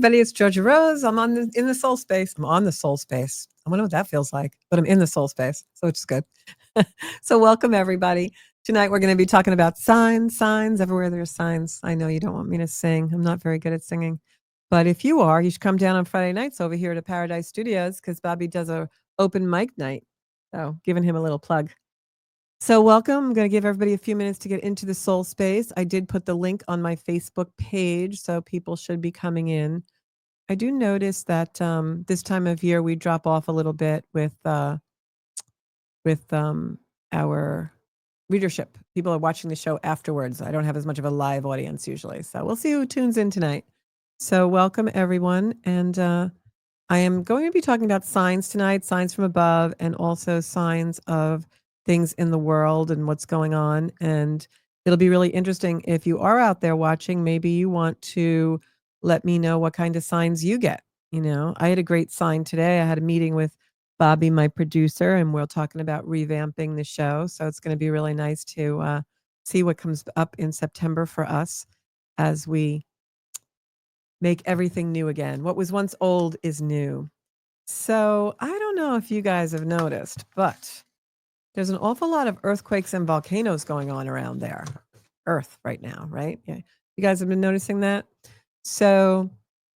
everybody. It's Georgia Rose. I'm in the soul space. I'm on the soul space. I wonder what that feels like, but I'm in the soul space, so it's good. So welcome, everybody. Tonight, we're going to be talking about signs. Everywhere there's signs. I know you don't want me to sing. I'm not very good at singing. But if you are, you should come down on Friday nights over here to Paradise Studios because Bobby does a open mic night. So giving him a little plug. So welcome. I'm going to give everybody a few minutes to get into the soul space. I did put the link on my Facebook page, so people should be coming in. I do notice that this time of year we drop off a little bit with our readership. People are watching the show afterwards. I don't have as much of a live audience usually, so we'll see who tunes in tonight. So welcome, everyone. And I am going to be talking about signs tonight, signs from above, and also signs of things in the world and what's going on. And it'll be really interesting if you are out there watching. Maybe you want to let me know what kind of signs you get. You know, I had a great sign today. I had a meeting with Bobby, my producer, and we're talking about revamping the show. So it's going to be really nice to see what comes up in September for us as we make everything new again. What was once old is new. So I don't know if you guys have noticed, but there's an awful lot of earthquakes and volcanoes going on around there. Earth right now, right? Yeah. You guys have been noticing that? So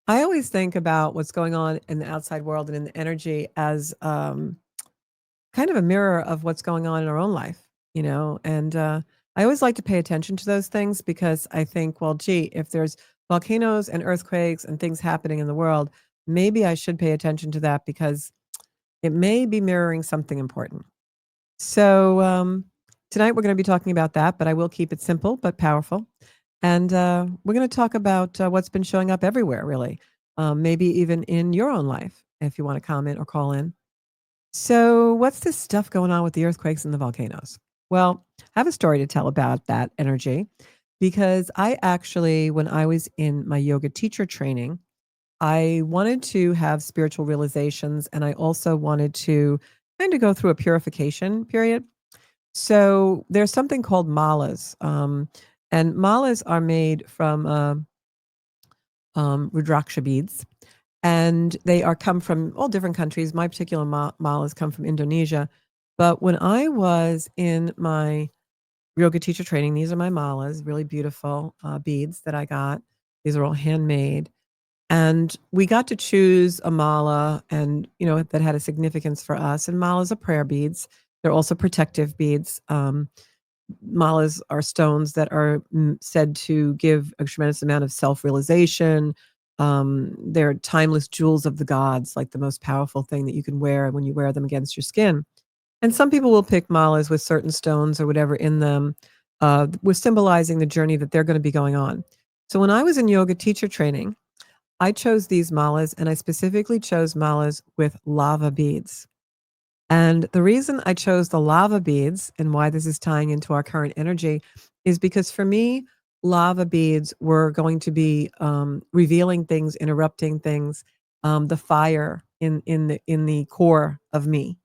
I always think about what's going on in the outside world and in the energy as kind of a mirror of what's going on in our own life, you know? And I always like to pay attention to those things because I think, well, gee, if there's volcanoes and earthquakes and things happening in the world, maybe I should pay attention to that because it may be mirroring something important. So tonight we're going to be talking about that, but I will keep it simple but powerful. And we're going to talk about what's been showing up everywhere, really, maybe even in your own life, if you want to comment or call in. So what's this stuff going on with the earthquakes and the volcanoes? Well, I have a story to tell about that energy because I actually, when I was in my yoga teacher training, I wanted to have spiritual realizations, and I also wanted to kind of go through a purification period. So there's something called malas, and malas are made from rudraksha beads, and they are come from all different countries. My particular malas come from Indonesia, but when I was in my yoga teacher training, these are my malas, really beautiful beads that I got. These are all handmade. And we got to choose a mala and, you know, that had a significance for us. And malas are prayer beads. They're also protective beads. Malas are stones that are said to give a tremendous amount of self-realization. They're timeless jewels of the gods, like the most powerful thing that you can wear when you wear them against your skin. And some people will pick malas with certain stones or whatever in them, with symbolizing the journey that they're going to be going on. So when I was in yoga teacher training, I chose these malas, and I specifically chose malas with lava beads. And the reason I chose the lava beads and why this is tying into our current energy is because for me, lava beads were going to be revealing things, interrupting things, the fire in the core of me.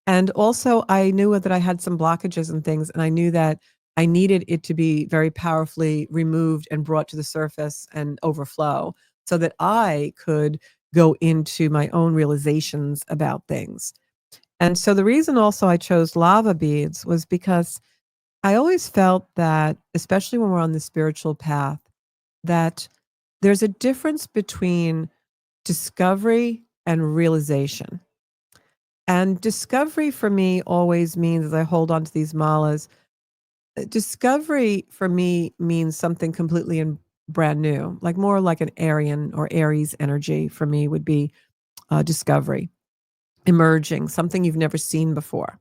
And also, I knew that I had some blockages and things, and I knew that I needed it to be very powerfully removed and brought to the surface and overflow so that I could go into my own realizations about things. And so the reason also I chose lava beads was because I always felt that, especially when we're on the spiritual path, that there's a difference between discovery and realization. And discovery for me always means, as I hold on to these malas, discovery for me means something completely and brand new, like more like an Aryan or Aries energy for me would be discovery, emerging, something you've never seen before.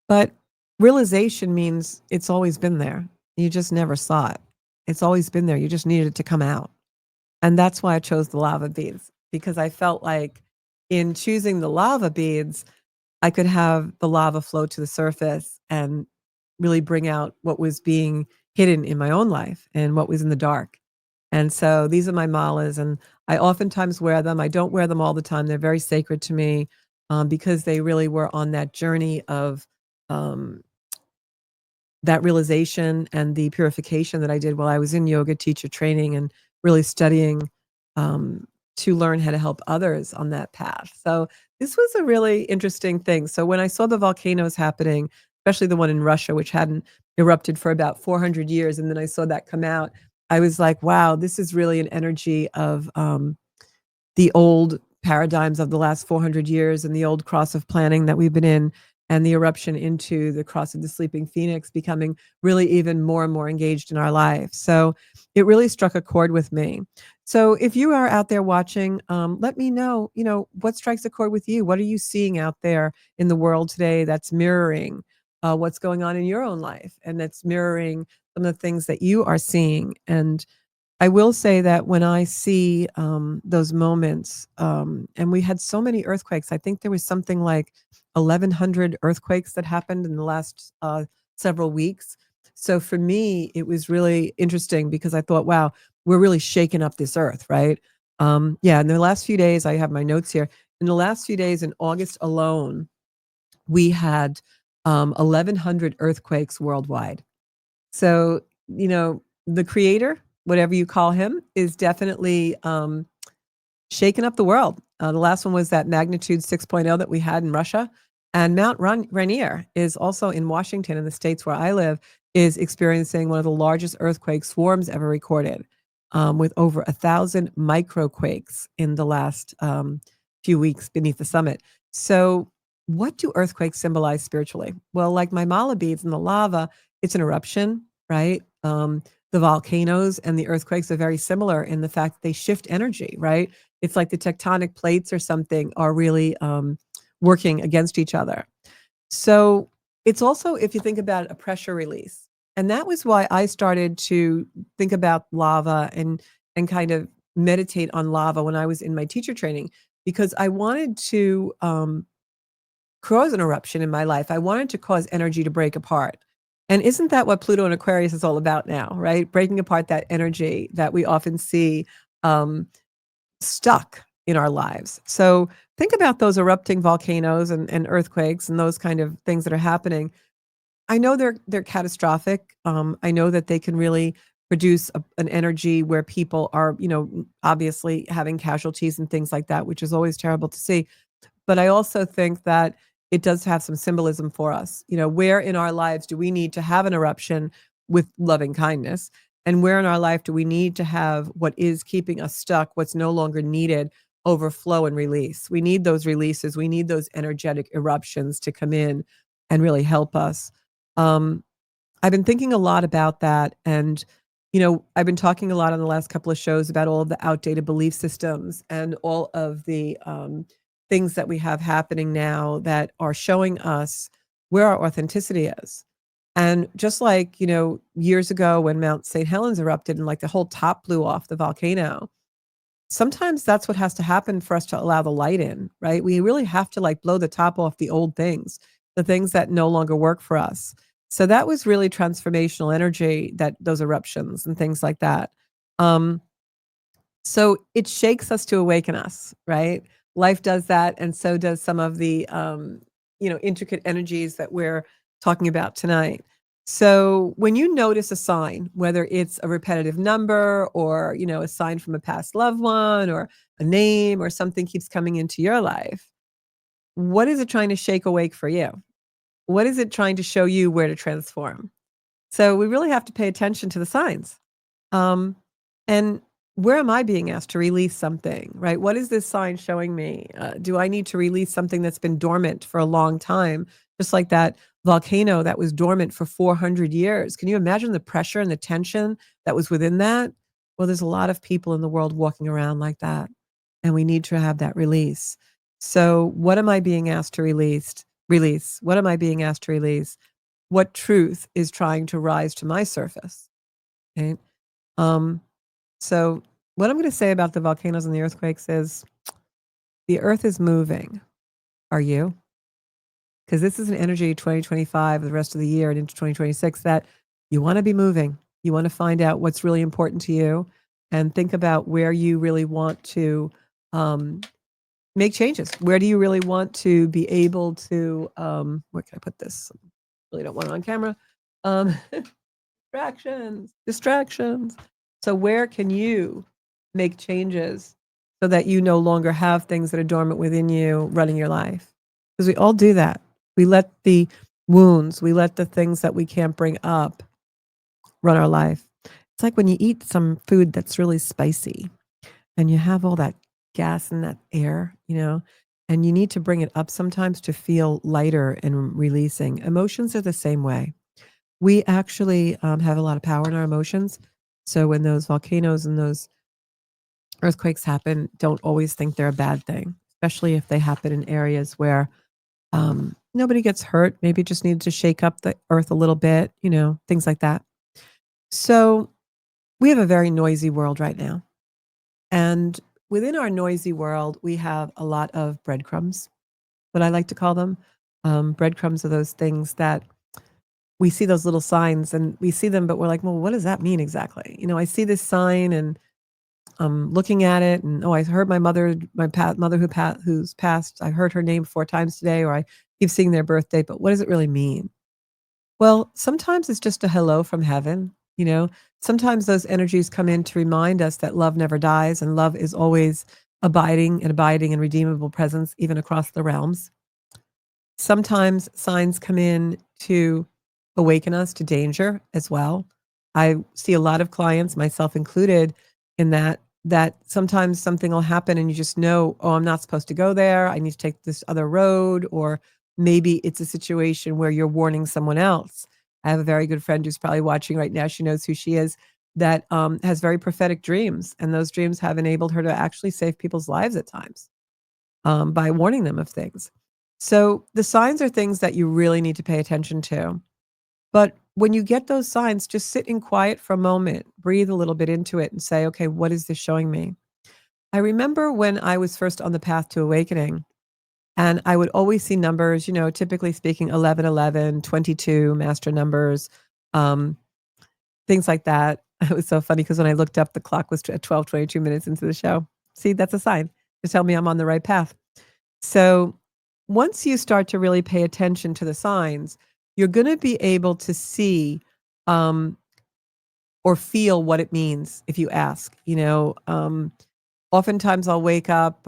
But realization means it's always been there. You just never saw it. It's always been there. You just needed it to come out. And that's why I chose the lava beads, because I felt like in choosing the lava beads, I could have the lava flow to the surface and really bring out what was being hidden in my own life and what was in the dark. And so these are my malas, and I oftentimes wear them. I don't wear them all the time. They're very sacred to me because they really were on that journey of um, that realization and the purification that I did while I was in yoga teacher training and really studying to learn how to help others on that path. So this was a really interesting thing. So when I saw the volcanoes happening, especially the one in Russia, which hadn't erupted for about 400 years, and then I saw that come out, I was like, wow, this is really an energy of the old paradigms of the last 400 years and the old cross of planning that we've been in, and the eruption into the cross of the sleeping phoenix becoming really even more and more engaged in our life. So it really struck a chord with me. So if you are out there watching, let me know, what strikes a chord with you. What are you seeing out there in the world today that's mirroring what's going on in your own life, and that's mirroring some of the things that you are seeing. And I will say that when I see, those moments, and we had so many earthquakes, I think there was something like 1,100 earthquakes that happened in the last, several weeks. So for me, it was really interesting because I thought, "Wow, we're really shaking up this earth," right? Yeah, in the last few days, I have my notes here. In the last few days in August alone, we had, 1,100 earthquakes worldwide. So, the creator, whatever you call him, is definitely shaking up the world. The last one was that magnitude 6.0 that we had in Russia. And Mount Rainier is also in Washington, in the states where I live, is experiencing one of the largest earthquake swarms ever recorded, with over 1,000 microquakes in the last few weeks beneath the summit. So, what do earthquakes symbolize spiritually? Well, like my mala beads and the lava, it's an eruption, right? The volcanoes and the earthquakes are very similar in the fact that they shift energy, right? It's like the tectonic plates or something are really working against each other. So it's also, if you think about it, a pressure release. And that was why I started to think about lava and kind of meditate on lava when I was in my teacher training, because I wanted to cause an eruption in my life. I wanted to cause energy to break apart. And isn't that what Pluto and Aquarius is all about now, right? Breaking apart that energy that we often see um, stuck in our lives. So think about those erupting volcanoes and earthquakes and those kind of things that are happening. I know they're catastrophic. I know that they can really produce an energy where people are, obviously having casualties and things like that, which is always terrible to see. But I also think that it does have some symbolism for us. Where in our lives do we need to have an eruption with loving kindness? And where in our life do we need to have what is keeping us stuck, what's no longer needed, overflow and release? We need those releases. We need those energetic eruptions to come in and really help us. Um, I've been thinking a lot about that. And, I've been talking a lot on the last couple of shows about all of the outdated belief systems and all of the things that we have happening now that are showing us where our authenticity is. And just like, years ago when Mount St. Helens erupted and like the whole top blew off the volcano, sometimes that's what has to happen for us to allow the light in, right? We really have to like blow the top off the old things, the things that no longer work for us. So that was really transformational energy, that those eruptions and things like that. Um, so it shakes us to awaken us, right? Life does that, and so does some of the intricate energies that we're talking about tonight. So when you notice a sign, whether it's a repetitive number or, a sign from a past loved one or a name or something keeps coming into your life, what is it trying to shake awake for you? What is it trying to show you where to transform? So we really have to pay attention to the signs. Um, and where am I being asked to release something, right? What is this sign showing me? Do I need to release something that's been dormant for a long time? Just like that volcano that was dormant for 400 years. Can you imagine the pressure and the tension that was within that? Well, there's a lot of people in the world walking around like that, and we need to have that release. So, what am I being asked to release? Release. What am I being asked to release? What truth is trying to rise to my surface? Okay. Um, so what I'm going to say about the volcanoes and the earthquakes is the earth is moving. Are you? Because this is an energy 2025, the rest of the year and into 2026, that you want to be moving. You want to find out what's really important to you and think about where you really want to um, make changes. Where do you really want to be able to, where can I put this? Really don't want it on camera. Um, distractions. So where can you make changes so that you no longer have things that are dormant within you running your life. Because we all do that. We let the wounds, we let the things that we can't bring up run our life. It's like when you eat some food that's really spicy and you have all that gas and that air, and you need to bring it up sometimes to feel lighter and releasing. Emotions are the same way. We actually have a lot of power in our emotions. So when those volcanoes and those earthquakes happen, don't always think they're a bad thing, especially if they happen in areas where nobody gets hurt. Maybe just need to shake up the earth a little bit, things like that. So we have a very noisy world right now. And within our noisy world, we have a lot of breadcrumbs, what I like to call them. Breadcrumbs are those things that we see those little signs and we see them, but we're like, well, what does that mean exactly? I see this sign and I'm looking at it, and oh, I heard my mother, mother who's passed. I heard her name 4 times today, or I keep seeing their birthday. But what does it really mean? Well, sometimes it's just a hello from heaven. Sometimes those energies come in to remind us that love never dies, and love is always abiding and redeemable presence, even across the realms. Sometimes signs come in to awaken us to danger as well. I see a lot of clients, myself included, in that sometimes something will happen and you just know, "Oh, I'm not supposed to go there. I need to take this other road," or maybe it's a situation where you're warning someone else. I have a very good friend who's probably watching right now. She knows who she is, that, has very prophetic dreams, and those dreams have enabled her to actually save people's lives at times by warning them of things. So the signs are things that you really need to pay attention to. But when you get those signs, just sit in quiet for a moment, breathe a little bit into it and say, okay, what is this showing me? I remember when I was first on the path to awakening, and I would always see numbers, typically speaking, 1111, 22, master numbers, um, things like that. It was so funny because when I looked up, the clock was at 12:22 into the show. See, that's a sign to tell me I'm on the right path. So once you start to really pay attention to the signs, you're going to be able to see um, or feel what it means if you ask. Oftentimes I'll wake up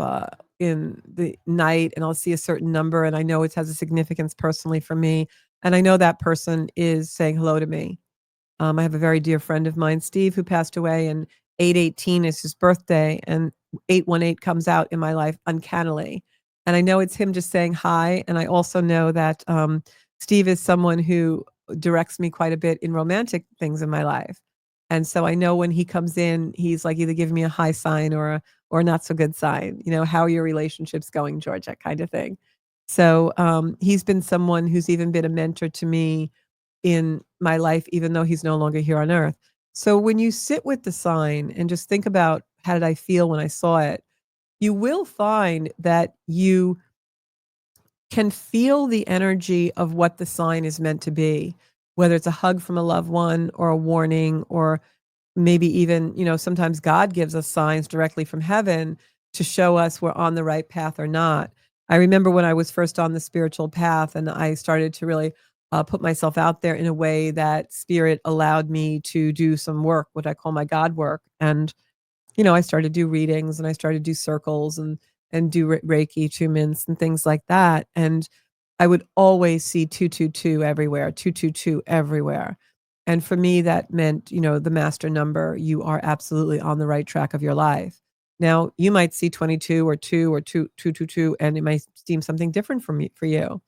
in the night and I'll see a certain number and I know it has a significance personally for me. And I know that person is saying hello to me. I have a very dear friend of mine, Steve, who passed away, and 8/18 is his birthday, and 818 comes out in my life uncannily. And I know it's him just saying hi. And I also know that Steve is someone who directs me quite a bit in romantic things in my life. And so I know when he comes in, he's like either giving me a high sign or a not so good sign. How are your relationships going, Georgia, kind of thing. So he's been someone who's even been a mentor to me in my life, even though he's no longer here on earth. So when you sit with the sign and just think about how did I feel when I saw it, you will find that you can feel the energy of what the sign is meant to be, whether it's a hug from a loved one or a warning, or maybe even, sometimes God gives us signs directly from heaven to show us we're on the right path or not. I remember when I was first on the spiritual path and I started to really put myself out there in a way that spirit allowed me to do some work, what I call my God work. And I started to do readings and I started to do circles and do Reiki, 2 minutes and things like that. And I would always see 222 everywhere, 222 everywhere. And for me, that meant, the master number, you are absolutely on the right track of your life. Now, you might see 22 or 2 or 222, and it might seem something different for you.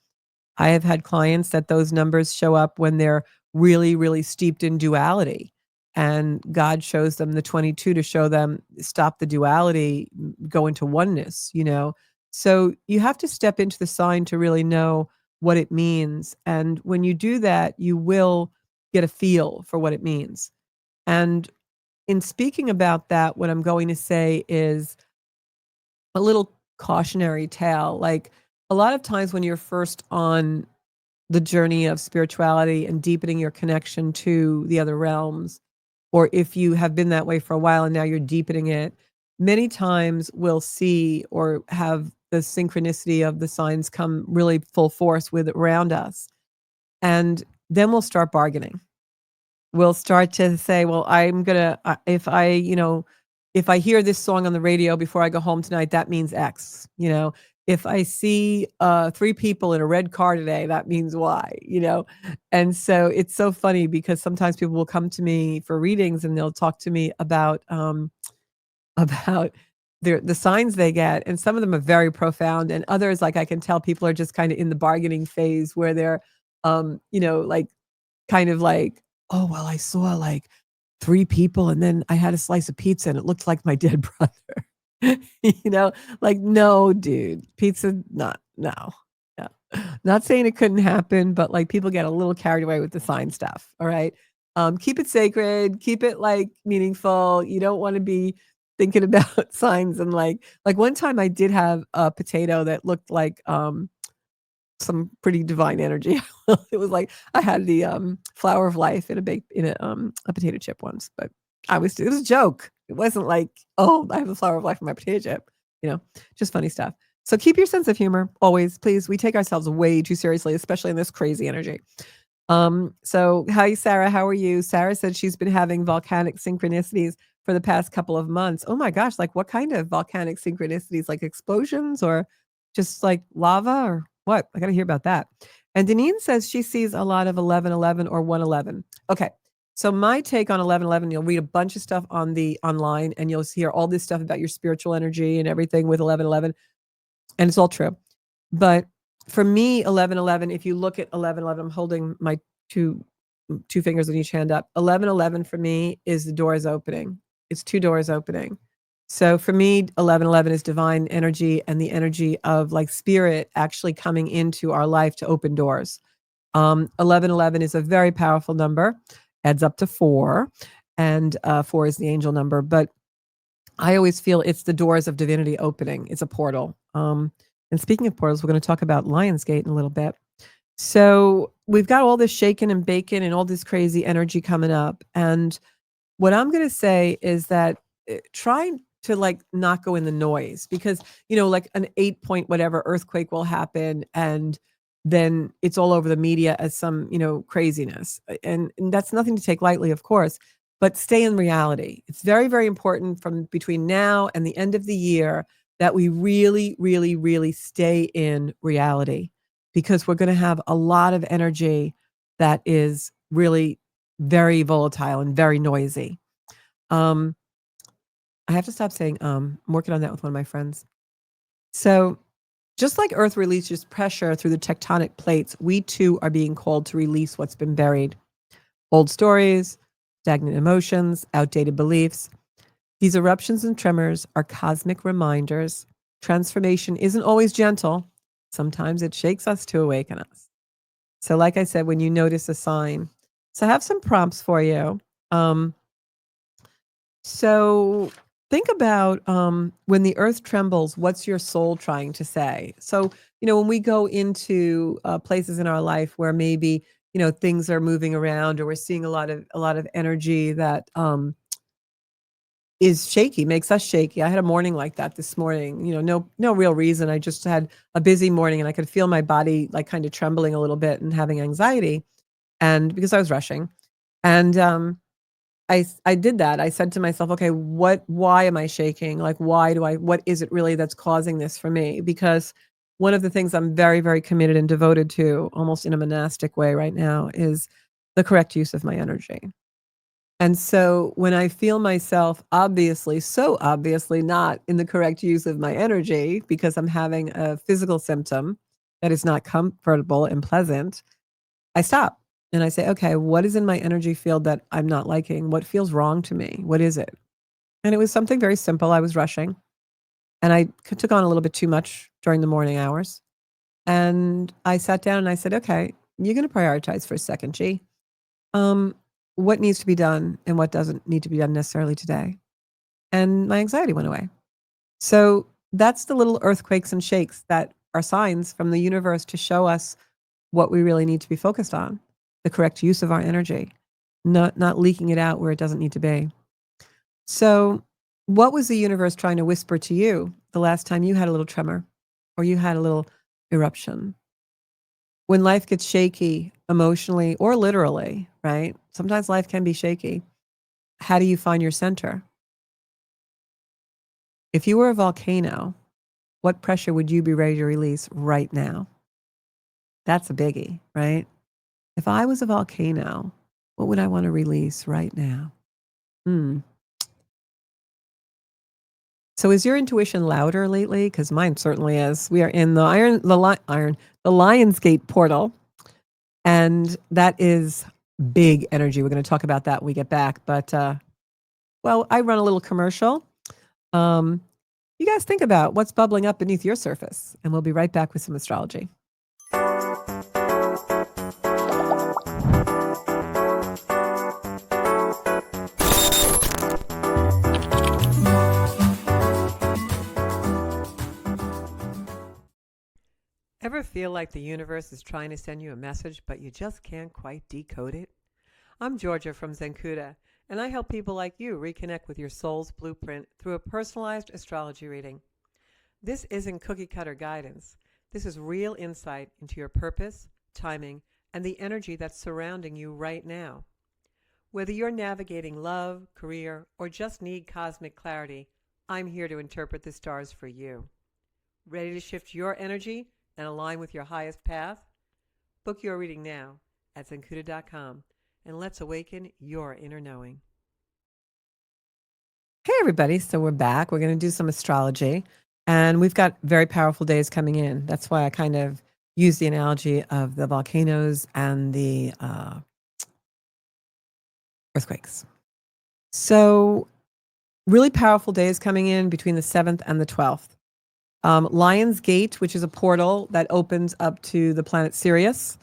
I have had clients that those numbers show up when they're really, really steeped in duality. And God shows them the 22 to show them stop the duality, go into oneness. So you have to step into the sign to really know what it means. And when you do that, you will get a feel for what it means. And in speaking about that, what I'm going to say is a little cautionary tale. Like a lot of times when you're first on the journey of spirituality and deepening your connection to the other realms, or if you have been that way for a while and now you're deepening it, many times we'll see or have the synchronicity of the signs come really full force with around us. And then we'll start bargaining. We'll start to say, well, I'm going to, if I, if I hear this song on the radio before I go home tonight, that means X, you know. If I see 3 people in a red car today, that means Y, you know. And so it's so funny because sometimes people will come to me for readings and they'll talk to me about about the signs they get, and some of them are very profound, and others, like, I can tell people are just kinda in the bargaining phase where they're, you know, like, kind of like, "Oh, well, I saw, like, 3 people, and then I had a slice of pizza, and it looked like my dead brother." You know? Like, "No, dude, pizza not no, no." Not saying it couldn't happen, but, like, people get a little carried away with the sign stuff, all right? Keep it sacred, keep it, like, meaningful. You don't wanna be thinking about signs and, like, one time I did have a potato that looked like, some pretty divine energy. It was like I had the, flower of life in a potato chip once, but it was a joke. It wasn't like, "Oh, I have the flower of life in my potato chip," you know, just funny stuff. So keep your sense of humor always, please. We take ourselves way too seriously, especially in this crazy energy. So hi, Sarah. How are you? Sarah said she's been having volcanic synchronicities for the past couple of months. Oh my gosh, like what kind of volcanic synchronicities? Like explosions or just like lava or what? I got to hear about that. And Deneen says she sees a lot of 1111 or 111. Okay. So my take on 1111, you'll read a bunch of stuff on the online and you'll hear all this stuff about your spiritual energy and everything with 1111, and it's all true. But for me, 1111, if you look at 1111, I'm holding my 2 2 fingers on each hand up. 1111 for me is the doors opening. It's 2 doors opening. So for me, 1111 is divine energy and the energy of, like, spirit actually coming into our life to open doors. 1111 is a very powerful number, adds up to 4, and, 4 is the angel number, but I always feel it's the doors of divinity opening. It's a portal. And speaking of portals, we're going to talk about Lionsgate in a little bit. So we've got all this shaking and bacon and all this crazy energy coming up. And what I'm gonna say is that, try to, like, not go in the noise because, you know, like, an 8 point whatever earthquake will happen, and then it's all over the media as some, you know, craziness, and that's nothing to take lightly, of course, but stay in reality. It's very, very important from between now and the end of the year that we really, really, really stay in reality because we're gonna have a lot of energy that is really very volatile and very noisy. Um, I have to stop saying, I'm working on that with one of my friends. So, just like Earth releases pressure through the tectonic plates, we too are being called to release what's been buried. Old stories, stagnant emotions, outdated beliefs. These eruptions and tremors are cosmic reminders. Transformation isn't always gentle. Sometimes it shakes us to awaken us. So, like I said, when you notice a sign, so I have some prompts for you. Um, So think about when the earth trembles, what's your soul trying to say? So, you know, when we go into places in our life where maybe, you know, things are moving around or we're seeing a lot of energy that is shaky, makes us shaky. I had a morning like that this morning, you know, no real reason. I just had a busy morning and I could feel my body like kind of trembling a little bit and having anxiety and because I was rushing. And I did that. I said to myself, "Okay, why am I shaking? Like, what is it really that's causing this for me?" Because one of the things I'm very, very committed and devoted to, almost in a monastic way right now, is the correct use of my energy. And so when I feel myself obviously, so obviously not in the correct use of my energy because I'm having a physical symptom that is not comfortable and pleasant, I stop and I say, okay, what is in my energy field that I'm not liking? What feels wrong to me? What is it? And it was something very simple. I was rushing and I took on a little bit too much during the morning hours. And I sat down and I said, okay, you're going to prioritize for a second, G. Um, what needs to be done and what doesn't need to be done necessarily today? And my anxiety went away. So that's the little earthquakes and shakes that are signs from the universe to show us what we really need to be focused on, the correct use of our energy, not leaking it out where it doesn't need to be. So, what was the universe trying to whisper to you the last time you had a little tremor or you had a little eruption? When life gets shaky emotionally or literally, right? Sometimes life can be shaky. How do you find your center? If you were a volcano, what pressure would you be ready to release right now? That's a biggie, right? If I was a volcano, what would I want to release right now? Hmm. So is your intuition louder lately? Because mine certainly is. We are in the Lionsgate portal, and that is big energy. We're going to talk about that when we get back. But well, I run a little commercial. Um, you guys think about what's bubbling up beneath your surface, and we'll be right back with some astrology. Ever feel like the universe is trying to send you a message, but you just can't quite decode it? I'm Georgia from Zenkuda, and I help people like you reconnect with your soul's blueprint through a personalized astrology reading. This isn't cookie cutter guidance. This is real insight into your purpose, timing, and the energy that's surrounding you right now. Whether you're navigating love, career, or just need cosmic clarity, I'm here to interpret the stars for you. Ready to shift your energy and align with your highest path? Book your reading now at zenkuda.com and let's awaken your inner knowing. Hey, everybody. So we're back. We're going to do some astrology, and we've got very powerful days coming in. That's why I kind of use the analogy of the volcanoes and the earthquakes. So, really powerful days coming in between the 7th and the 12th. Lion's Gate, which is a portal that opens up to the planet Sirius.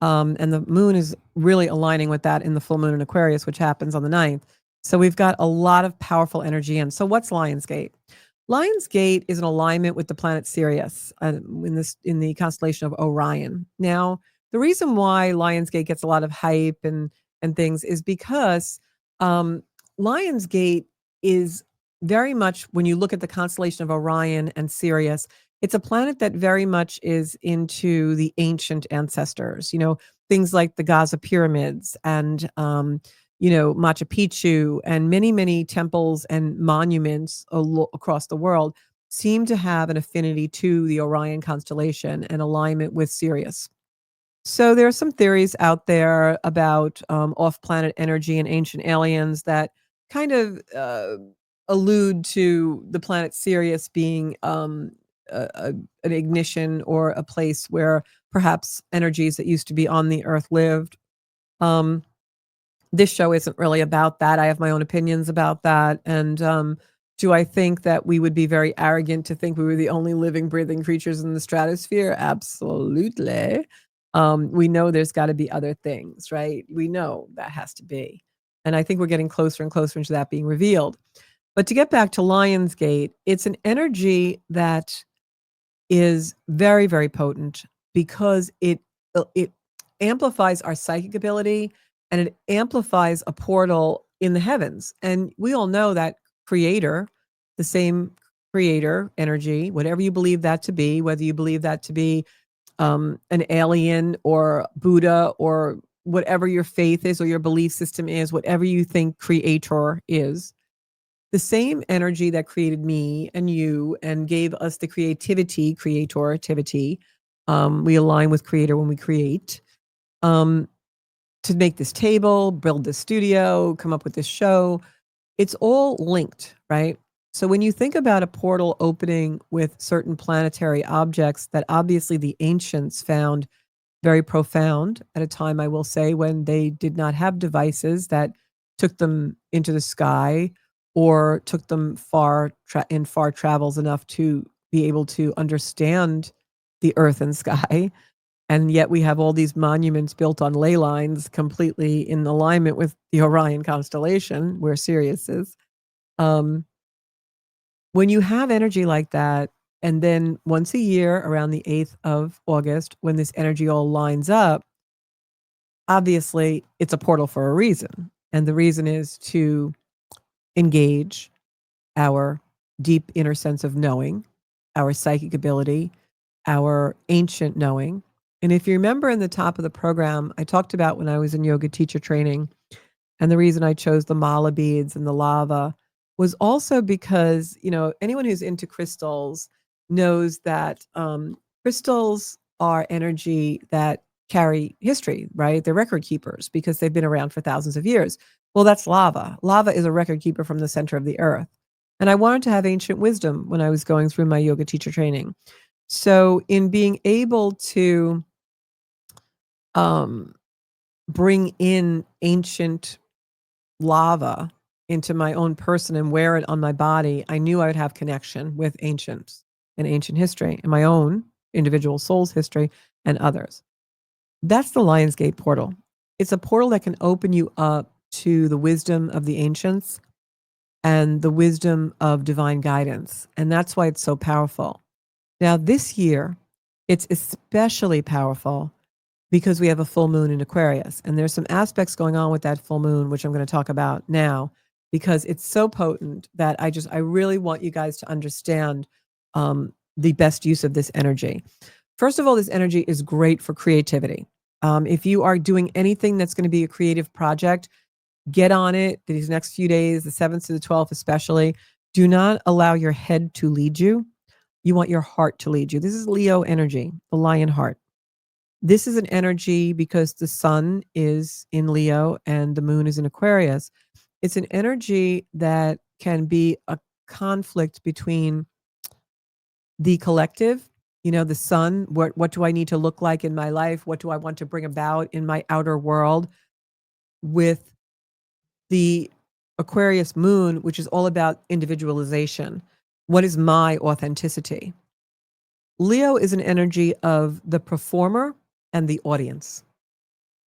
And the moon is really aligning with that in the full moon in Aquarius, which happens on the 9th. So we've got a lot of powerful energy in. So what's Lion's Gate? Lion's Gate is in alignment with the planet Sirius in the constellation of Orion. Now, the reason why Lion's Gate gets a lot of hype and things is because Lion's Gate is very much, when you look at the constellation of Orion and Sirius, it's a planet that very much is into the ancient ancestors, things like the Gaza pyramids and, Machu Picchu and many, many temples and monuments across the world seem to have an affinity to the Orion constellation and alignment with Sirius. So there are some theories out there about off-planet energy and ancient aliens that kind of allude to the planet Sirius being an ignition or a place where perhaps energies that used to be on the Earth lived. Um, this show isn't really about that. I have my own opinions about that. And do I think that we would be very arrogant to think we were the only living, breathing creatures in the stratosphere? Absolutely. We know there's got to be other things, right? We know that has to be. And I think we're getting closer and closer into that being revealed. But to get back to Lionsgate, it's an energy that is very, very potent because it amplifies our psychic ability and it amplifies a portal in the heavens. And we all know that creator, the same creator energy, whatever you believe that to be, whether you believe that to be an alien or Buddha or whatever your faith is or your belief system is, whatever you think creator is, the same energy that created me and you and gave us the creativity, we align with creator when we create, to make this table, build this studio, come up with this show. It's all linked, right? So when you think about a portal opening with certain planetary objects that obviously the ancients found very profound at a time, I will say, when they did not have devices that took them into the sky or took them in far travels enough to be able to understand the earth and sky. And yet we have all these monuments built on ley lines completely in alignment with the Orion constellation, where Sirius is. When you have energy like that, and then once a year around the 8th of August, when this energy all lines up, obviously it's a portal for a reason. And the reason is to engage our deep inner sense of knowing, our psychic ability, our ancient knowing. And if you remember in the top of the program, I talked about when I was in yoga teacher training and the reason I chose the mala beads and the lava was also because, anyone who's into crystals knows that crystals are energy that carry history, right? They're record keepers because they've been around for thousands of years. Well, that's lava. Lava is a record keeper from the center of the earth. And I wanted to have ancient wisdom when I was going through my yoga teacher training. So, in being able to um, bring in ancient lava into my own person and wear it on my body, I knew I would have connection with ancients and ancient history and my own individual soul's history and others. That's the Lionsgate portal. It's a portal that can open you up to the wisdom of the ancients and the wisdom of divine guidance. And that's why it's so powerful. Now, this year, it's especially powerful because we have a full moon in Aquarius. And there's some aspects going on with that full moon, which I'm going to talk about now, because it's so potent that I really want you guys to understand the best use of this energy. First of all, this energy is great for creativity. If you are doing anything that's going to be a creative project, get on it these next few days, the 7th to the 12th especially. Do not allow your head to lead you. You want your heart to lead you. This is Leo energy, the lion heart. This is an energy because the sun is in Leo and the moon is in Aquarius. It's an energy that can be a conflict between the collective, the sun, what do I need to look like in my life? What do I want to bring about in my outer world, with the Aquarius moon, which is all about individualization. What is my authenticity? Leo is an energy of the performer and the audience.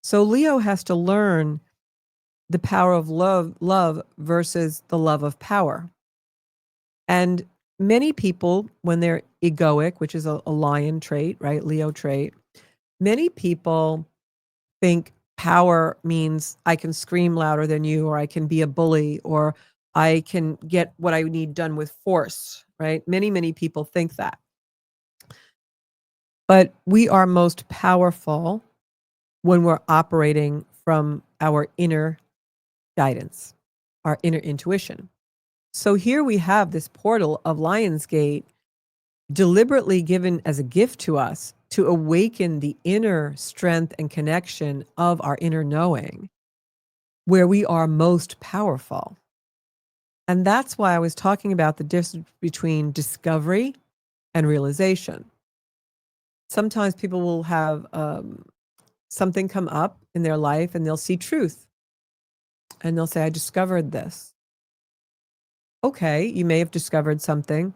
So Leo has to learn the power of love versus the love of power. And many people, when they're egoic, which is a lion trait, right? Leo trait, many people think power means I can scream louder than you, or I can be a bully, or I can get what I need done with force, right? Many, many people think that. But we are most powerful when we're operating from our inner guidance, our inner intuition. So here we have this portal of Lionsgate deliberately given as a gift to us to awaken the inner strength and connection of our inner knowing, where we are most powerful. And that's why I was talking about the difference between discovery and realization. Sometimes people will have something come up in their life and they'll see truth. And they'll say, I discovered this. Okay, you may have discovered something,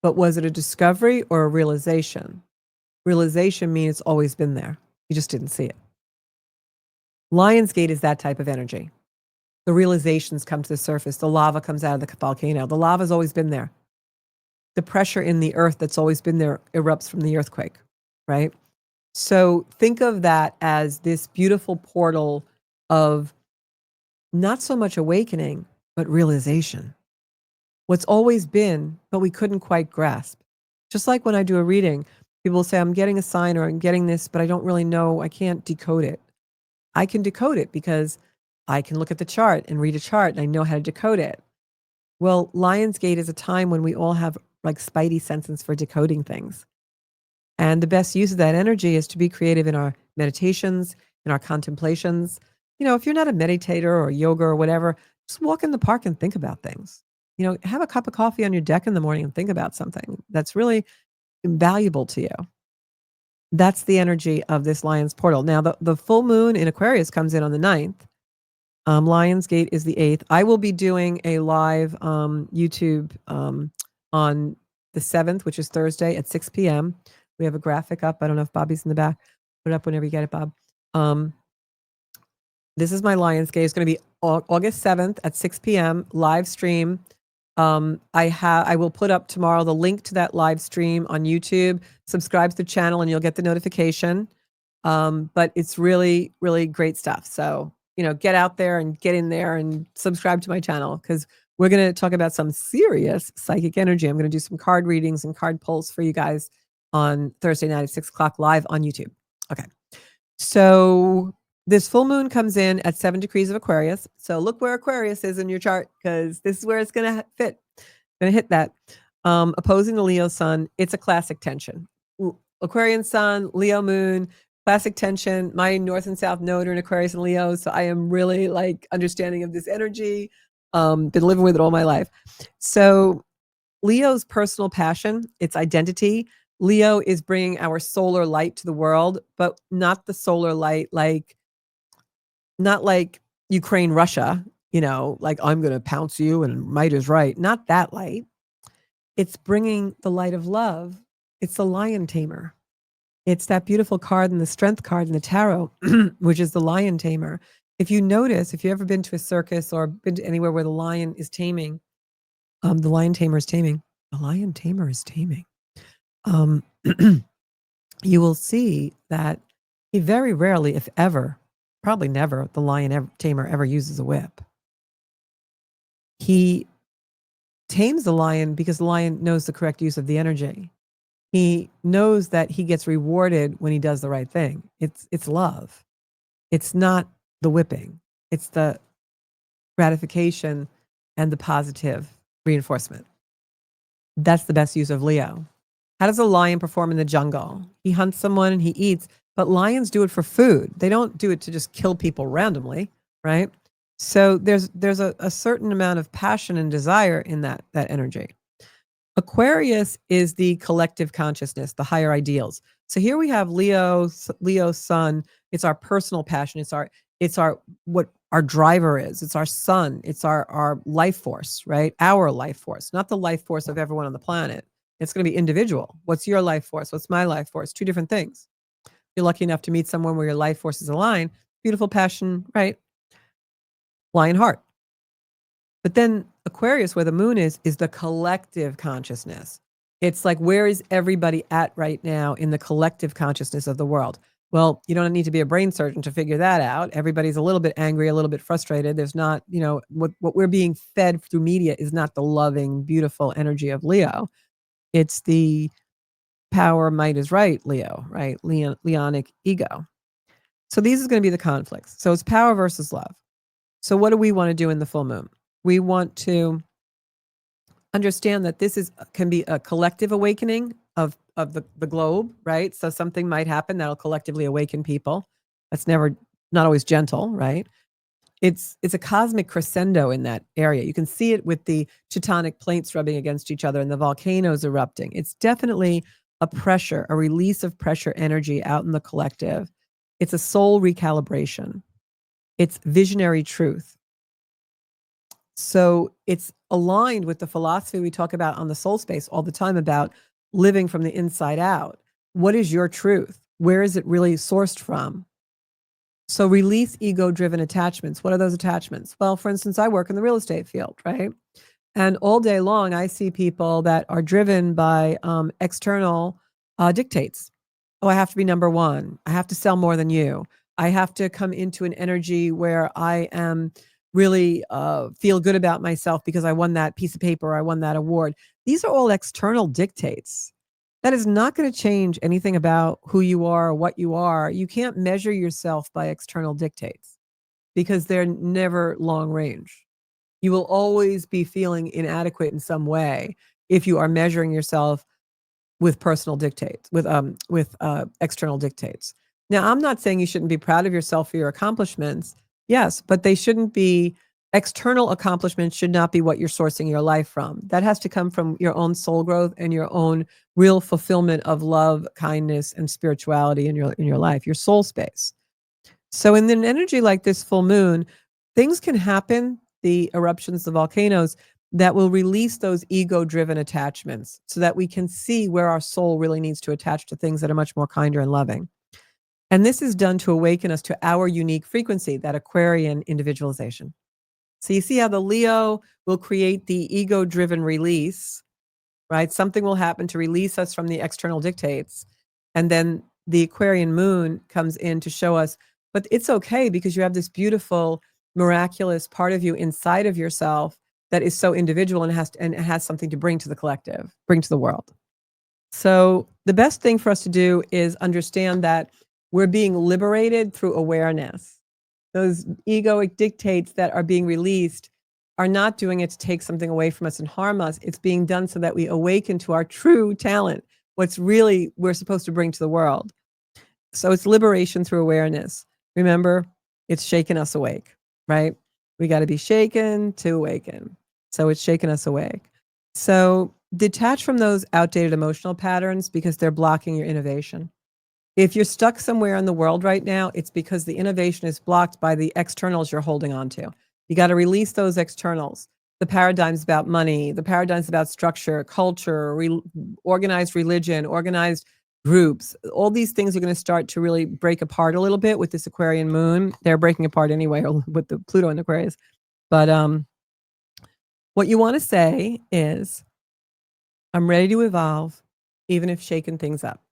but was it a discovery or a realization? Realization means it's always been there. You just didn't see it. Lionsgate is that type of energy. The realizations come to the surface. The lava comes out of the volcano. The lava's always been there. The pressure in the earth that's always been there erupts from the earthquake, right? So think of that as this beautiful portal of not so much awakening, but realization. What's always been, but we couldn't quite grasp. Just like when I do a reading, people say, I'm getting a sign or I'm getting this, but I don't really know. I can't decode it. I can decode it because I can look at the chart and read a chart and I know how to decode it. Well, Lionsgate is a time when we all have like spidey senses for decoding things. And the best use of that energy is to be creative in our meditations, in our contemplations. If you're not a meditator or yoga or whatever, just walk in the park and think about things. Have a cup of coffee on your deck in the morning and think about something that's really valuable to you. That's the energy of this Lion's portal. Now, the full moon in Aquarius comes in on the 9th. Lionsgate is the 8th. I will be doing a live YouTube on the 7th, which is Thursday at 6 p.m. We have a graphic up. I don't know if Bobby's in the back. Put it up whenever you get it, Bob. This is my Lionsgate. It's going to be August 7th at 6 p.m. live stream. I will put up tomorrow the link to that live stream on YouTube. Subscribe to the channel and you'll get the notification. But it's really, really great stuff. So, get out there and get in there and subscribe to my channel, because we're going to talk about some serious psychic energy. I'm going to do some card readings and card pulls for you guys on Thursday night at 6 o'clock live on YouTube. Okay. So This full moon comes in at 7 degrees of Aquarius. So look where Aquarius is in your chart because this is where it's going to fit. Going to hit that. Opposing the Leo sun, it's a classic tension. Aquarian sun, Leo moon, classic tension. My north and south node are in Aquarius and Leo, so I am really like understanding of this energy. Been living with it all my life. So Leo's personal passion, its identity. Leo is bringing our solar light to the world, but not the solar light not like Ukraine, Russia, like I'm going to pounce you and might is right. Not that light. It's bringing the light of love. It's the lion tamer. It's that beautiful card and the strength card in the tarot, which is the lion tamer. If you notice, if you've ever been to a circus or been to anywhere where the lion is taming, the lion tamer is taming. The lion tamer is taming. You will see that he very rarely, if ever, probably never, the lion tamer ever uses a whip. He tames the lion because the lion knows the correct use of the energy. He knows that he gets rewarded when he does the right thing. It's love. It's not the whipping. It's the gratification and the positive reinforcement. That's the best use of Leo. How does a lion perform in the jungle? He hunts someone and he eats, but lions do it for food. They don't do it to just kill people randomly, right? So there's a certain amount of passion and desire in that energy. Aquarius is the collective consciousness, the higher ideals. So here we have Leo's sun. It's our personal passion. It's our what our driver is. It's our sun. It's our life force, right? Our life force, not the life force of everyone on the planet. It's going to be individual. What's your life force? What's my life force? Two different things. You're lucky enough to meet someone where your life forces align. Beautiful passion, right? Lion heart. But then Aquarius, where the moon is the collective consciousness. It's like, where is everybody at right now in the collective consciousness of the world? Well, you don't need to be a brain surgeon to figure that out. Everybody's a little bit angry, a little bit frustrated. There's not, what we're being fed through media is not the loving, beautiful energy of Leo. It's the power, might is right, Leo, right? Leonic ego. So these is going to be the conflicts. So it's power versus love. So what do we want to do in the full moon? We want to understand that this can be a collective awakening of the globe, right? So something might happen that'll collectively awaken people. That's not always gentle, right? It's a cosmic crescendo in that area. You can see it with the tectonic plates rubbing against each other and the volcanoes erupting. It's definitely a release of pressure energy out in the collective. It's a soul recalibration. It's visionary truth. So it's aligned with the philosophy we talk about on the soul space all the time about living from the inside out. What is your truth? Where is it really sourced from? So release ego-driven attachments. What are those attachments? Well, for instance, I work in the real estate field, right? And all day long, I see people that are driven by external dictates. Oh, I have to be number one. I have to sell more than you. I have to come into an energy where I am really feel good about myself because I won that piece of paper, or I won that award. These are all external dictates. That is not going to change anything about who you are or what you are. You can't measure yourself by external dictates because they're never long range. You will always be feeling inadequate in some way if you are measuring yourself with personal dictates, with external dictates. Now, I'm not saying you shouldn't be proud of yourself for your accomplishments. Yes, but they shouldn't be external accomplishments should not be what you're sourcing your life from. That has to come from your own soul growth and your own real fulfillment of love, kindness, and spirituality in your life, your soul space. So in an energy like this full moon, things can happen, the eruptions, the volcanoes, that will release those ego-driven attachments so that we can see where our soul really needs to attach to things that are much more kinder and loving. And this is done to awaken us to our unique frequency, that Aquarian individualization. So you see how the Leo will create the ego-driven release, right? Something will happen to release us from the external dictates. And then the Aquarian moon comes in to show us, but it's okay because you have this beautiful, miraculous part of you inside of yourself that is so individual and it has something to bring to the collective, bring to the world. So the best thing for us to do is understand that we're being liberated through awareness. those egoic dictates that are being released are not doing it to take something away from us and harm us. It's being done so that we awaken to our true talent, what's really we're supposed to bring to the world. So it's liberation through awareness. Remember, it's shaking us awake, right? We got to be shaken to awaken. So it's shaking us awake. So detach from those outdated emotional patterns because they're blocking your innovation. If you're stuck somewhere in the world right now, it's because the innovation is blocked by the externals you're holding on to. You got to release those externals. The paradigms about money, the paradigms about structure, culture, organized religion, organized groups. All these things are going to start to really break apart a little bit with this Aquarian moon. They're breaking apart anyway with the Pluto in Aquarius. But what you want to say is, I'm ready to evolve, even if shaking things up.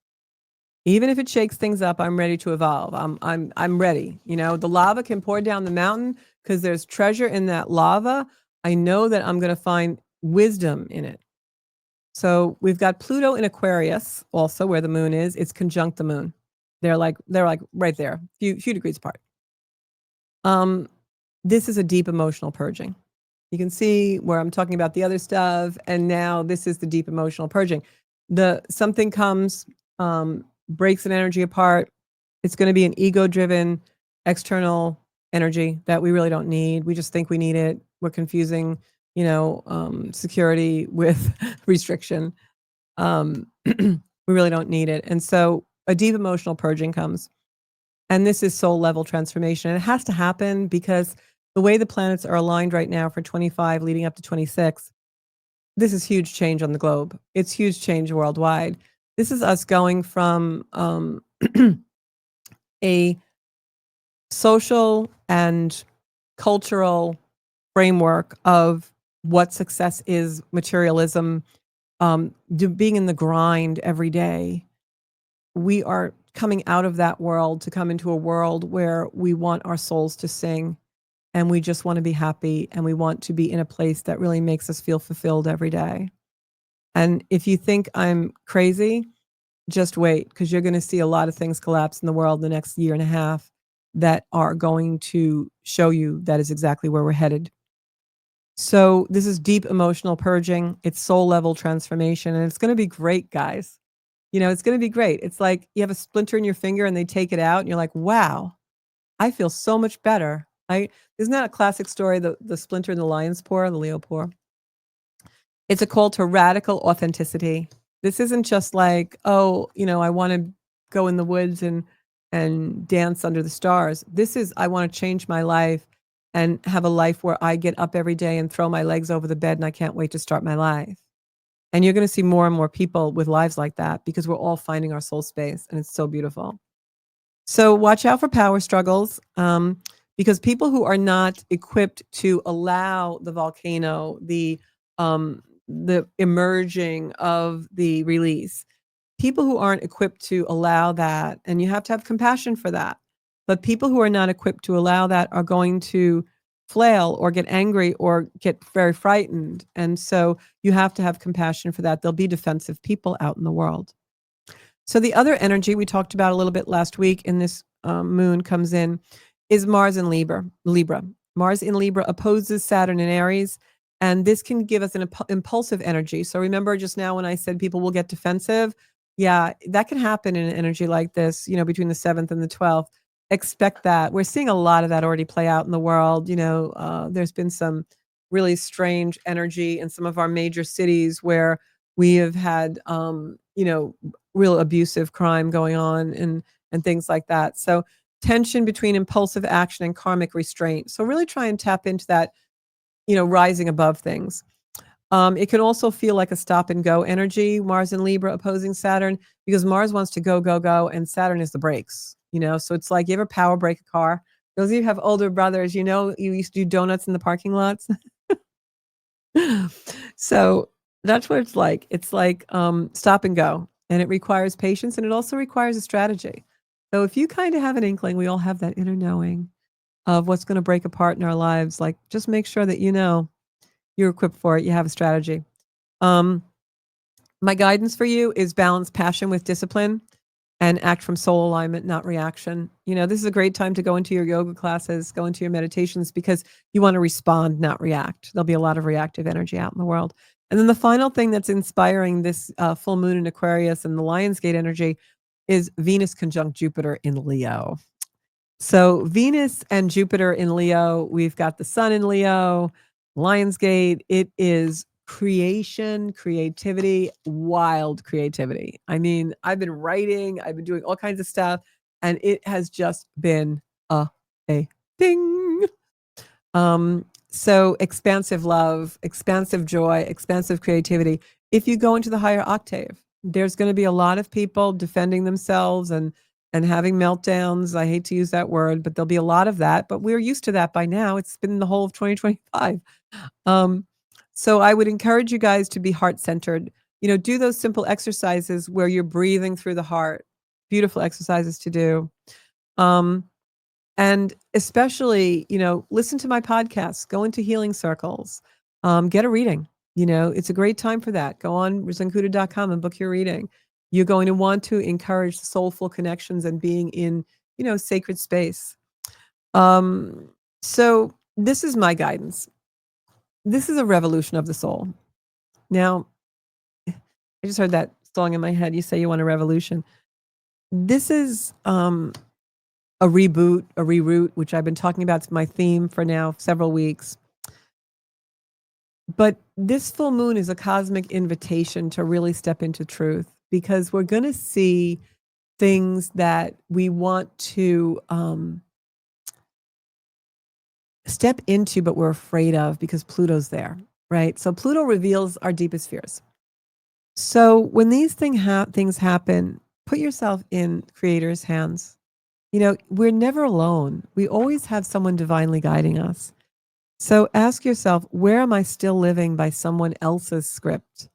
Even if it shakes things up, I'm ready to evolve. I'm ready. You know, the lava can pour down the mountain because there's treasure in that lava. I know that I'm going to find wisdom in it. So we've got Pluto in Aquarius, also where the moon is. It's conjunct the moon. They're like right there, few degrees apart. This is a deep emotional purging. You can see where I'm talking about the other stuff, and now this is the deep emotional purging. Something comes, breaks an energy apart. It's going to be an ego-driven external energy that we really don't need. We just think we need it. We're confusing, security with restriction. We really don't need it. And so a deep emotional purging comes. And this is soul level transformation. And it has to happen because the way the planets are aligned right now for 25 leading up to 26, this is huge change on the globe. It's huge change worldwide. This is us going from a social and cultural framework of what success is, materialism, being in the grind every day. We are coming out of that world to come into a world where we want our souls to sing, and we just want to be happy, and we want to be in a place that really makes us feel fulfilled every day. And if you think I'm crazy, just wait, because you're going to see a lot of things collapse in the world in the next year and a half that are going to show you that is exactly where we're headed. So this is deep emotional purging. It's soul level transformation, and it's going to be great, guys. It's going to be great. It's like you have a splinter in your finger and they take it out and you're like, wow, I feel so much better. Isn't that a classic story, the splinter in the lion's paw, the Leo paw? It's a call to radical authenticity. This isn't just like, oh, I want to go in the woods and dance under the stars. This is, I want to change my life and have a life where I get up every day and throw my legs over the bed and I can't wait to start my life. And you're going to see more and more people with lives like that because we're all finding our soul space, and it's so beautiful. So watch out for power struggles, because people who are not equipped to allow the volcano, the emerging of the release, people who aren't equipped to allow that, and you have to have compassion for that. But people who are not equipped to allow that are going to flail or get angry or get very frightened. And so you have to have compassion for that. There'll be defensive people out in the world. So the other energy we talked about a little bit last week in this moon comes in is Mars in Libra. Mars in Libra opposes Saturn in Aries, and this can give us an impulsive energy. So remember just now when I said people will get defensive? Yeah, that can happen in an energy like this, between the 7th and the 12th. Expect that. We're seeing a lot of that already play out in the world. There's been some really strange energy in some of our major cities where we have had, real abusive crime going on and things like that. So tension between impulsive action and karmic restraint. So really try and tap into that, rising above things. It can also feel like a stop and go energy, Mars and Libra opposing Saturn, because Mars wants to go, go, go, and Saturn is the brakes, So it's like, you ever power brake a car? Those of you who have older brothers, you used to do donuts in the parking lots. So that's what it's like. It's like stop and go, and it requires patience, and it also requires a strategy. So if you kind of have an inkling, we all have that inner knowing of what's going to break apart in our lives. Like, just make sure that you're equipped for it. You have a strategy. My guidance for you is balance passion with discipline. and act from soul alignment, not reaction. This is a great time to go into your yoga classes, go into your meditations because you want to respond, not react. There'll be a lot of reactive energy out in the world. And then the final thing that's inspiring this full moon in Aquarius and the Lionsgate energy is Venus conjunct Jupiter in Leo. So Venus and Jupiter in Leo, we've got the sun in Leo, Lionsgate. It is creation, creativity, wild creativity. I mean, I've been writing, I've been doing all kinds of stuff, and it has just been a ding. So expansive love, expansive joy, expansive creativity. If you go into the higher octave, there's going to be a lot of people defending themselves and having meltdowns. I hate to use that word, but there'll be a lot of that. But we're used to that by now. It's been the whole of 2025. So I would encourage you guys to be heart centered. Do those simple exercises where you're breathing through the heart. Beautiful exercises to do. And especially, listen to my podcasts, go into healing circles, get a reading. It's a great time for that. Go on zenkuda.com and book your reading. You're going to want to encourage soulful connections and being in, sacred space. So this is my guidance. This is a revolution of the soul. Now, I just heard that song in my head. You say you want a revolution. This is a reboot, a reroute, which I've been talking about. It's my theme for now several weeks. But this full moon is a cosmic invitation to really step into truth because we're going to see things that we want to step into, but we're afraid of because Pluto's there, right? So Pluto reveals our deepest fears. So when these things happen, put yourself in Creator's hands. We're never alone. We always have someone divinely guiding us. So ask yourself, where am I still living by someone else's script?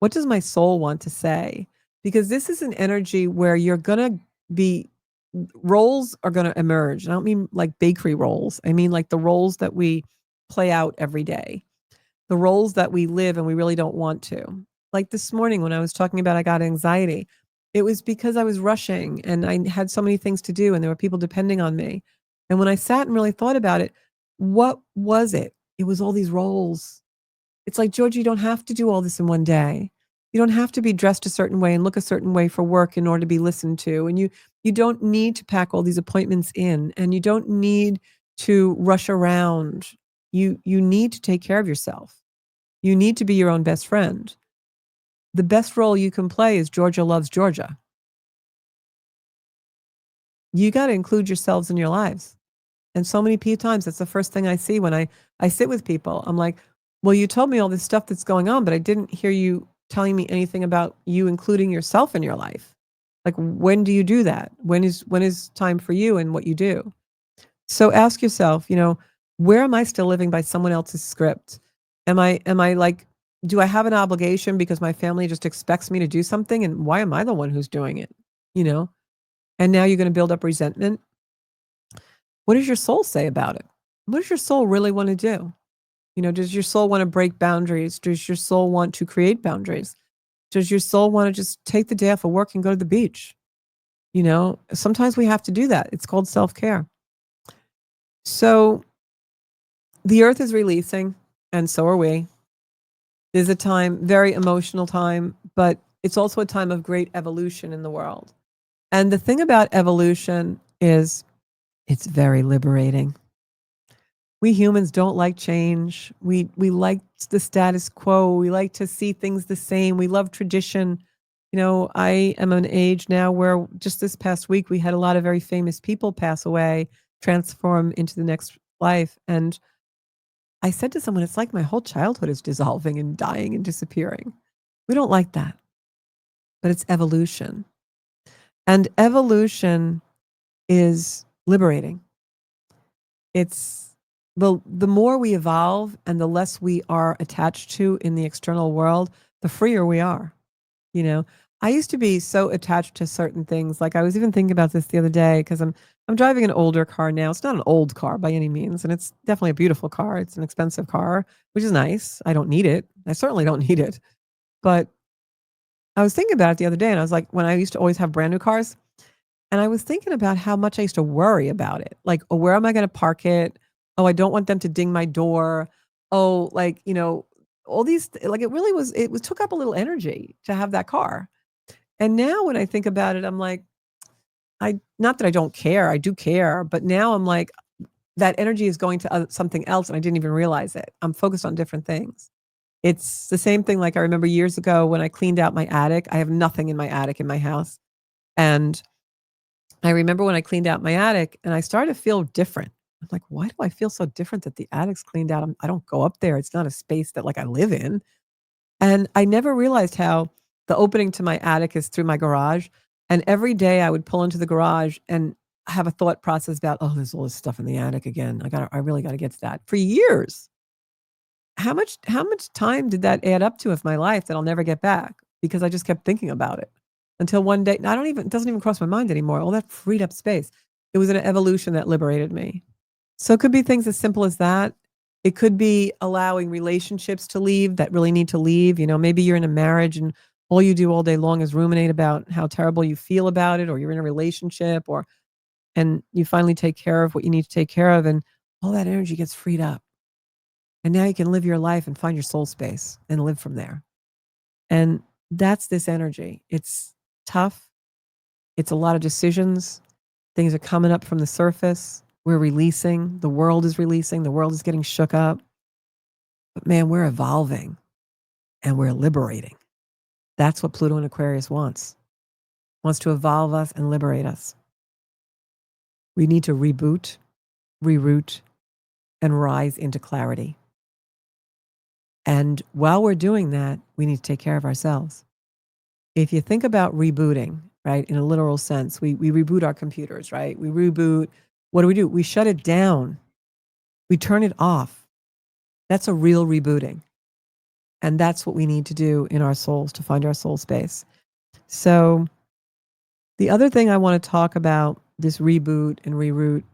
What does my soul want to say? Because this is an energy where you're going to be, roles are going to emerge. I don't mean like bakery roles. I mean like the roles that we play out every day, the roles that we live and we really don't want to. Like this morning when I was talking about I got anxiety, it was because I was rushing and I had so many things to do and there were people depending on me. And when I sat and really thought about it, what was it? It was all these roles. It's like, George, you don't have to do all this in one day. You don't have to be dressed a certain way and look a certain way for work in order to be listened to. And you don't need to pack all these appointments in, and you don't need to rush around. You need to take care of yourself. You need to be your own best friend. The best role you can play is Georgia loves Georgia. You got to include yourselves in your lives. And so many times, that's the first thing I see when I sit with people. I'm like, well, you told me all this stuff that's going on, but I didn't hear you telling me anything about you including yourself in your life. Like, when do you do that? When is time for you and what you do? So ask yourself, where am I still living by someone else's script? Am I like, do I have an obligation because my family just expects me to do something? And why am I the one who's doing it? And now you're going to build up resentment. What does your soul say about it? What does your soul really want to do? Does your soul want to break boundaries? Does your soul want to create boundaries? Does your soul want to just take the day off of work and go to the beach? Sometimes we have to do that. It's called self-care. So the earth is releasing, and so are we. There's a time, very emotional time, but it's also a time of great evolution in the world. And the thing about evolution is it's very liberating. We humans don't like change. We like the status quo. We like to see things the same. We love tradition. I am an age now where just this past week we had a lot of very famous people pass away, transform into the next life. And I said to someone, it's like my whole childhood is dissolving and dying and disappearing. We don't like that. But it's evolution. And evolution is liberating. It's the more we evolve and the less we are attached to in the external world, the freer we are. I used to be so attached to certain things. Like I was even thinking about this the other day because I'm driving an older car now. It's not an old car by any means, and it's definitely a beautiful car. It's an expensive car, which is nice. I don't need it. I certainly don't need it. But I was thinking about it the other day, and I was like, when I used to always have brand new cars, and I was thinking about how much I used to worry about it. Like, oh, where am I going to park it? Oh, I don't want them to ding my door. Oh, like, all these, like, it was took up a little energy to have that car. And now when I think about it, I'm like, not that I don't care, I do care, but now I'm like, that energy is going to something else and I didn't even realize it. I'm focused on different things. It's the same thing. Like I remember years ago when I cleaned out my attic, I have nothing in my attic in my house. And I remember when I cleaned out my attic and I started to feel different. I'm like, why do I feel so different that the attic's cleaned out? I don't go up there. It's not a space that like I live in. And I never realized how the opening to my attic is through my garage. And every day I would pull into the garage and have a thought process about, oh, there's all this stuff in the attic again. I really got to get to that. For years. How much time did that add up to of my life that I'll never get back? Because I just kept thinking about it until one day, it doesn't even cross my mind anymore. All that freed up space. It was an evolution that liberated me. So it could be things as simple as that. It could be allowing relationships to leave that really need to leave. Maybe you're in a marriage and all you do all day long is ruminate about how terrible you feel about it, or you're in a relationship, and you finally take care of what you need to take care of, and all that energy gets freed up. And now you can live your life and find your soul space and live from there. And that's this energy. It's tough. It's a lot of decisions. Things are coming up from the surface. We're releasing. The world is releasing. The world is getting shook up. But man, we're evolving and we're liberating. That's what Pluto in Aquarius wants to evolve us and liberate us. We need to reboot, reroute, and rise into clarity. And while we're doing that, we need to take care of ourselves. If you think about rebooting, right, in a literal sense, we reboot our computers, right? We reboot. What do? We shut it down. We turn it off. That's a real rebooting. And that's what we need to do in our souls to find our soul space. So the other thing I want to talk about, this reboot and reroute,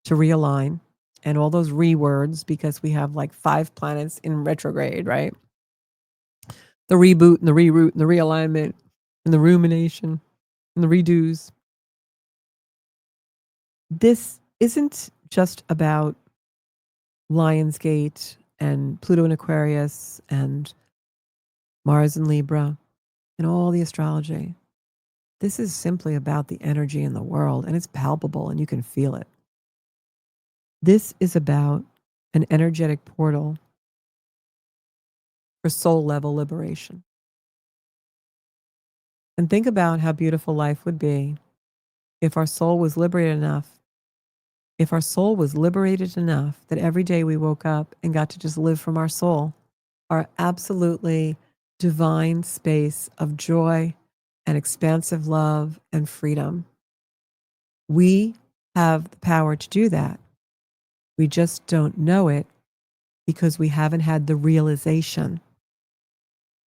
to realign, and all those words, because we have like 5 planets in retrograde, right? The reboot and the reroute and the realignment and the rumination and the redos. This isn't just about Lionsgate and Pluto in Aquarius and Mars in Libra and all the astrology. This is simply about the energy in the world, and it's palpable and you can feel it. This is about an energetic portal for soul level liberation. And think about how beautiful life would be if our soul was liberated enough. If our soul was liberated enough that every day we woke up and got to just live from our soul, our absolutely divine space of joy and expansive love and freedom. We have the power to do that. We just don't know it because we haven't had the realization.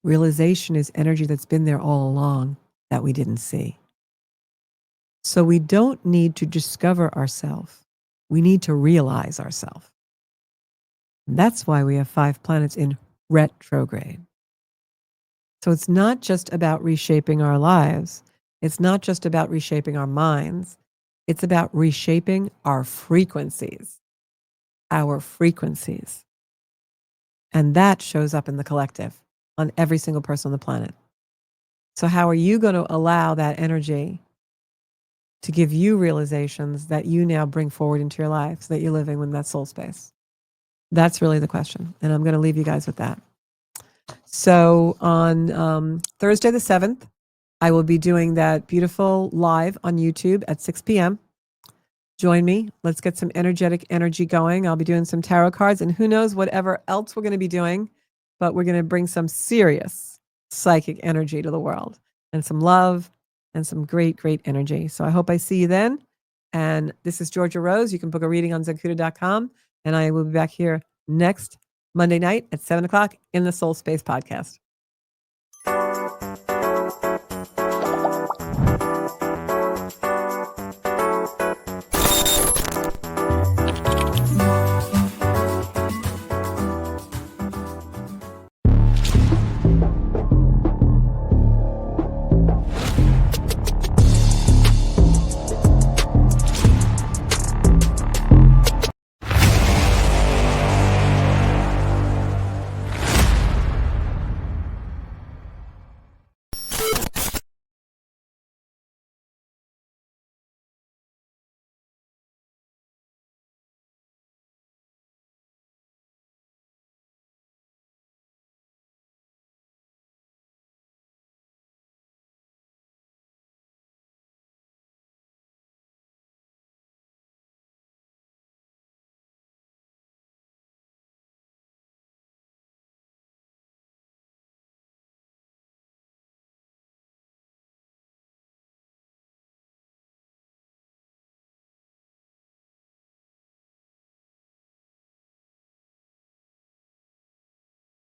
Realization is energy that's been there all along that we didn't see. So we don't need to discover ourselves. We need to realize ourselves. That's why we have 5 planets in retrograde. So it's not just about reshaping our lives. It's not just about reshaping our minds. It's about reshaping our frequencies. Our frequencies. And that shows up in the collective on every single person on the planet. So how are you going to allow that energy to give you realizations that you now bring forward into your life so that you're living in that soul space? That's really the question. And I'm going to leave you guys with that. So on Thursday the 7th, I will be doing that beautiful live on YouTube at 6 p.m. Join me. Let's get some energetic energy going. I'll be doing some tarot cards and who knows whatever else we're going to be doing, but we're going to bring some serious psychic energy to the world and some love and some great, great energy. So I hope I see you then. And this is Georgia Rose. You can book a reading on Zenkuda.com. And I will be back here next Monday night at 7 o'clock in the Soul Space podcast.